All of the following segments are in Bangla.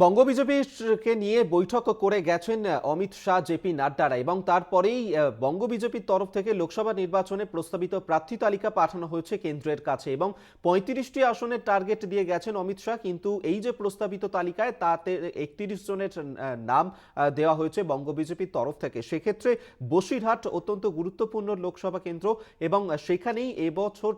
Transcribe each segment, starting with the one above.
বঙ্গ বিজেপিকে নিয়ে বৈঠক করে গেছেন অমিত শাহ, জেপি নাড্ডারা এবং তারপরেই বঙ্গ বিজেপির তরফ থেকে লোকসভা নির্বাচনে প্রস্তাবিত প্রার্থী তালিকা পাঠানো হয়েছে কেন্দ্রের কাছে এবং ৩৫টি আসনের টার্গেট দিয়ে গেছেন অমিত শাহ। কিন্তু এই যে প্রস্তাবিত তালিকায় তাতে ৩১ জনের নাম দেওয়া হয়েছে বঙ্গ বিজেপির তরফ থেকে। সেক্ষেত্রে বসিরহাট অত্যন্ত গুরুত্বপূর্ণ লোকসভা কেন্দ্র এবং সেখানেই এবছর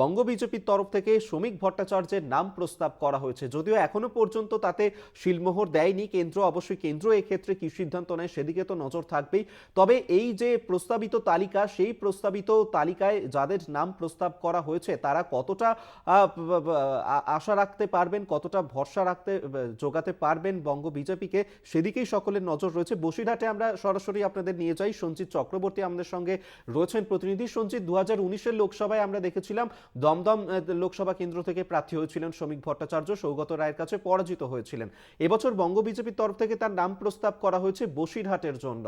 বঙ্গ বিজেপির তরফ থেকে শ্রমিক ভট্টাচার্যের নাম প্রস্তাব করা হয়েছে। যদিও এখনো পর্যন্ত তাতে শিলমোহর দেয়নি কেন্দ্র, অবশ্যই কেন্দ্র এক্ষেত্রে কি সিদ্ধান্ত নেয় সেদিকে তো নজর থাকবেই। তবে এই যে প্রস্তাবিত তালিকা, সেই প্রস্তাবিত তালিকায় যাদের নাম প্রস্তাব করা হয়েছে তারা কতটা আশা রাখতে পারবেন, কতটা ভরসা যোগাতে পারবেন বঙ্গ বিজেপিকে, সেদিকেই সকলের নজর রয়েছে। বসিরহাটে আমরা সরাসরি আপনাদের নিয়ে যাই। সঞ্জিত চক্রবর্তী আমাদের সঙ্গে রয়েছেন প্রতিনিধি। সঞ্জিত, 2019-এর লোকসভায় আমরা দেখেছিলাম দমদম লোকসভা কেন্দ্র থেকে প্রার্থী হয়েছিলেন শ্রমিক ভট্টাচার্য, সৌগত রায়ের কাছে পরাজিত হয়েছিলেন। এবছর বঙ্গ বিজেপির তরফ থেকে তার নাম প্রস্তাব করা হয়েছে বসিরহাটের জন্য।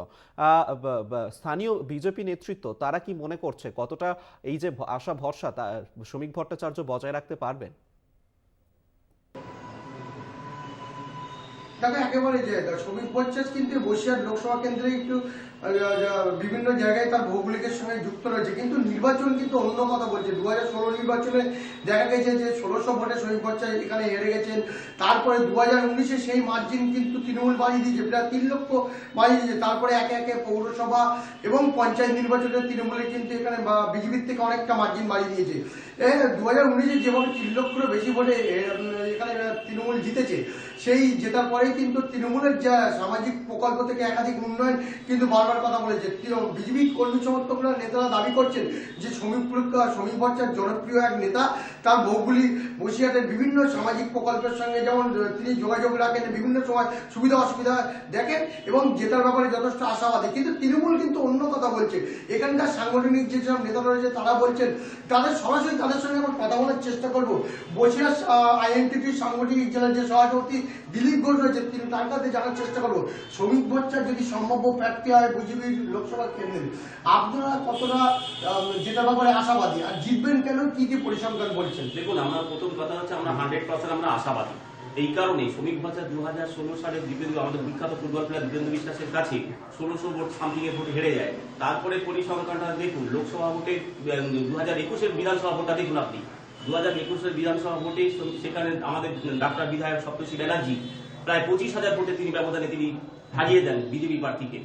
স্থানীয় বিজেপি নেতৃত্ব তারা কি মনে করছে, কতটা এই যে আশা ভরসা তা শ্রমিক ভট্টাচার্য বজায় রাখতে পারবেন? দেখো, একেবারে যে শ্রমিক ভট্টাচার্য কিন্তু বসিরহাট লোকসভা কেন্দ্রে একটু বিভিন্ন জায়গায় তার ভৌগোলিকের সঙ্গে যুক্ত রয়েছে, কিন্তু নির্বাচন কিন্তু অন্য কথা বলছে। 2016 নির্বাচনে দেখা গেছে যে 1600 ভোটে শ্রমিক ভট্টাচার্য এখানে হেরে গেছেন। তারপরে 2019-এ সেই মার্জিন কিন্তু তৃণমূল বাড়িয়ে দিয়েছে, প্রায় 3 লক্ষ বাড়িয়ে দিয়েছে। তারপরে একে একে পৌরসভা এবং পঞ্চায়েত নির্বাচনে তৃণমূলের কিন্তু এখানে বিজেপির থেকে অনেকটা মার্জিন বাড়িয়ে দিয়েছে। 2019-এ যেভাবে 3 লক্ষেরও বেশি ভোটে এখানে তৃণমূল জিতেছে, সেই জেতার পরেই কিন্তু তৃণমূলের যা সামাজিক প্রকল্প থেকে একাধিক উন্নয়ন কিন্তু বারবার কথা বলেছে। বিজেপি কর্মী সমর্থকরা নেতারা দাবি করছেন যে শ্রমিক ভট্টাচার্য জনপ্রিয় এক নেতা। তার ভৌগোলিক বসিরহাটের বিভিন্ন সামাজিক প্রকল্পের সঙ্গে যেমন তিনি যোগাযোগ রাখেন, বিভিন্ন সময় সুবিধা অসুবিধা দেখেন এবং জেতার ব্যাপারে যথেষ্ট আশাবাদী। কিন্তু তৃণমূল কিন্তু অন্য কথা বলছে। এখানকার সাংগঠনিক যেসব নেতারা রয়েছে তারা বলছেন তাদের সরাসরি তাদের সঙ্গে আমরা কথা বলার চেষ্টা করব। বসিরহাট আইএনটিটির সাংগঠনিক জেলার যে সভাপতি দিলীপ ঘোষ রয়েছে তার কাছে জানার চেষ্টা করবো শ্রমিক ভট্টাচার্য যদি সম্ভাব্য প্রার্থী হয় বিজেপির লোকসভা কেন্দ্রে, আপনারা কতটা যেটার ব্যাপারে আশাবাদী আর জিতবেন কেন, কি কি পরিসংখ্যান বলছেন? দেখুন, আমরা প্রথম কথা হচ্ছে আমরা 100% আমরা আশাবাদী। এই কারণে শ্রমিক ভট্টাচার্য 2016 সালে আমাদের বিখ্যাত ফুটবল প্লেয়ার দীপেন্দ্র বিশ্বাসের কাছে 1600 ভোট সামথিং এ ভোট হেরে যায়। তারপরে পরিসংখ্যানটা দেখুন, লোকসভা ভোটে 2021-এর বিধানসভা ভোটটা দেখুন আপনি। 2021-এর বিধানসভা ভোটে সেখানে আমাদের ডাক্তার বিধায়ক সপ্তর্ষি ব্যানার্জি প্রায় 25,000 ভোটে তিনি ব্যবধানে তিনি হারিয়ে দেন বিজেপি প্রার্থীকে।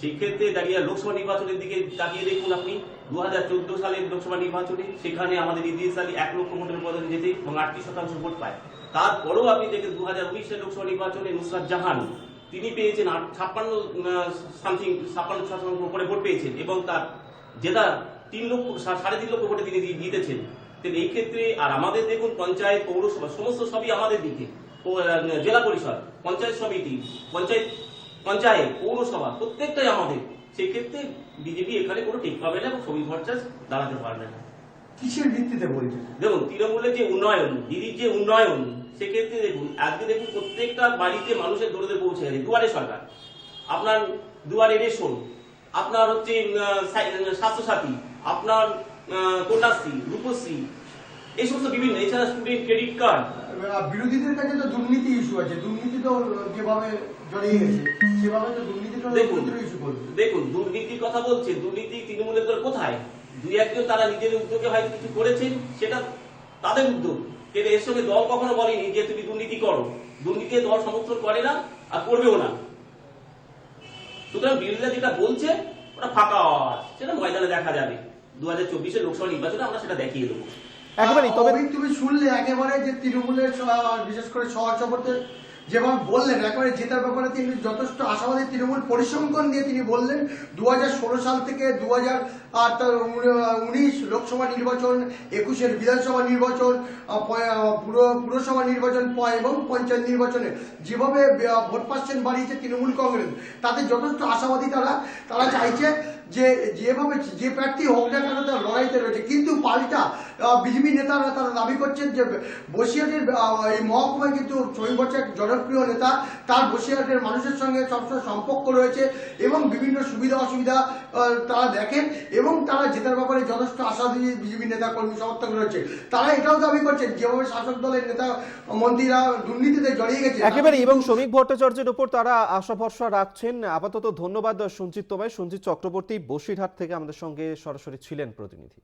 সেক্ষেত্রে দাঁড়িয়ে লোকসভা নির্বাচনের দিকে তাকিয়ে দেখুন আপনি, 2014 সালের লোকসভা নির্বাচনে সেখানে আমাদের ইদ্রিস আলী 1 লক্ষ ভোটের ব্যবধানে যেতে এবং 38% ভোট পায়। তারপরেও আপনি দেখেন 2019-এর লোকসভা নির্বাচনে নুসরাত জাহান তিনি পেয়েছেন 56% উপরে ভোট পেয়েছেন এবং তার যেটা 3.5 লক্ষ ভোটে তিনি জিতেছেন। এই ক্ষেত্রে আর আমাদের দেখুন পঞ্চায়েত, পৌরসভা সমস্ত সবই আমাদের দিকে, জেলা পরিষদ, পঞ্চায়েত সমিতি, পঞ্চায়েত, পৌরসভা প্রত্যেকটাই আমাদের। সেক্ষেত্রে বিজেপি এখানে কোনো টেক পাবে না এবং শ্রমিক ভট্টাচার্য দাঁড়াতে পারবে না। কিসের ভিত্তিতে বলছেন? দেখুন, তৃণমূলের যে উন্নয়ন, দিদির যে উন্নয়ন, সেক্ষেত্রে দেখুন আজকে দেখুন প্রত্যেকটা বাড়িতে মানুষের দৌড়ে পৌঁছে গেছে। দুয়ারে সরকার, আপনার দুয়ারে রেশন, আপনার হচ্ছে স্বাস্থ্যসাথী, আপনার কন্যাশ্রী, রূপশ্রী, এই সমস্ত বিভিন্ন, এছাড়া স্টুডেন্ট ক্রেডিট কার্ড। বিরোধীদের কাছে তো দুর্নীতি ইস্যু আছে, দুর্নীতি তো যেভাবে জড়িয়ে গেছে সেভাবে তো দুর্নীতিটা ইস্যু করবে। দেখুন, দুর্নীতির কথা বলছে, দুর্নীতি তৃণমূলের কোথায়? 2-1 তারা নিজের উদ্যোগে হয়তো কিছু করেছেন, সেটা তাদের উদ্যোগ, কিন্তু এর সঙ্গে দল কখনো বলেনি যে তুমি দুর্নীতি করো। দুর্নীতি দল সমর্থন করে না আর করবেও না। সুতরাং বিরোধীরা যেটা বলছে ওটা ফাঁকা আওয়াজ, সেটা ময়দানে দেখা যাবে। 2024-এর লোকসভা নির্বাচনে আমরা সেটা দেখিয়ে দেবো। একেবারেই। তবে তুমি শুনলে একেবারে যে তৃণমূলের বিশেষ করে সহসভাপতি যেভাবে বললেন, একেবারে জেতার ব্যাপারে তিনি যথেষ্ট আশাবাদী। তৃণমূল পরিসংখ্যান দিয়ে তিনি বললেন 2016 সাল থেকে 2019 লোকসভা নির্বাচন, 21-এর বিধানসভা নির্বাচন, পুরসভা নির্বাচন এবং পঞ্চায়েত নির্বাচনে যেভাবে ভোট পার্সেন্ট বাড়িয়েছে তৃণমূল কংগ্রেস, তাতে যথেষ্ট আশাবাদী। তারা চাইছে যে যেভাবে যে প্রার্থী হোক না কেন তার লড়াইতে রয়েছে। কিন্তু পাল্টা বিজেপি নেতারা তারা দাবি করছেন যে বসিরহাটের এই মহকুমায় কিন্তু শ্রমিক ভট্টাচার্য জনপ্রিয় নেতা, তার বসিরহাটের মানুষের সঙ্গে সবসময় সম্পর্ক রয়েছে এবং বিভিন্ন সুবিধা অসুবিধা তারা দেখেন এবং এবং তারা জেতার ব্যাপারে যথেষ্ট আশাবাদী বিজেপি নেতা কর্মী সমর্থক রয়েছে। তারা এটাও দাবি করছেন যেভাবে শাসক দলের নেতা মন্ত্রীরা দুর্নীতিতে জড়িয়ে গেছে একেবারে, এবং শ্রমিক ভট্টাচার্যের উপর তারা আশা ভরসা রাখছেন। আপাতত ধন্যবাদ সঞ্জিত তোমায়। সঞ্জিত চক্রবর্তী বসিরহাট থেকে আমাদের সঙ্গে সরাসরি ছিলেন প্রতিনিধি।